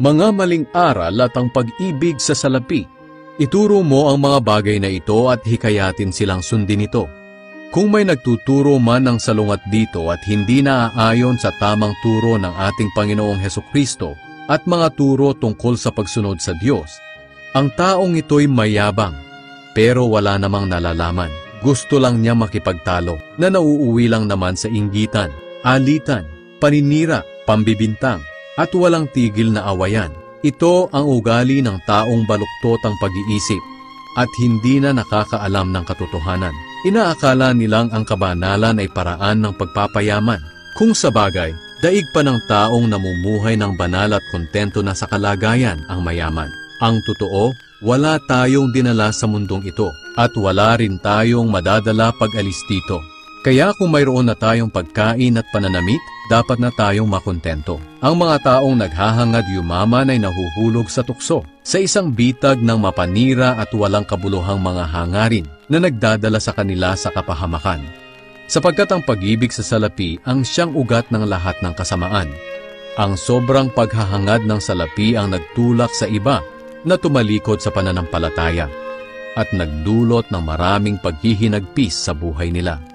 Mga maling aral at ang pag-ibig sa salapi. Ituro mo ang mga bagay na ito at hikayatin silang sundin ito. Kung may nagtuturo man ng salungat dito at hindi naaayon sa tamang turo ng ating Panginoong Hesukristo at mga turo tungkol sa pagsunod sa Diyos, ang taong ito'y mayabang, pero wala namang nalalaman. Gusto lang niya makipagtalo na nauuwi lang naman sa inggitan, alitan, paninira, pambibintang, at walang tigil na awayan. Ito ang ugali ng taong baluktot ang pag-iisip at hindi na nakakaalam ng katotohanan. Inaakala nilang ang kabanalan ay paraan ng pagpapayaman. Kung sa bagay, daig pa ng taong namumuhay ng banal at kontento na sa kalagayan ang mayaman. Ang totoo, wala tayong dinala sa mundong ito at wala rin tayong madadala pag alis dito. Kaya kung mayroon na tayong pagkain at pananamit, dapat na tayong makontento. Ang mga taong naghahangad yumaman ay nahuhulog sa tukso, sa isang bitag ng mapanira at walang kabuluhang mga hangarin na nagdadala sa kanila sa kapahamakan. Sapagkat ang pag-ibig sa salapi ang siyang ugat ng lahat ng kasamaan. Ang sobrang paghahangad ng salapi ang nagtulak sa iba na tumalikod sa pananampalataya at nagdulot ng maraming paghihinagpis sa buhay nila.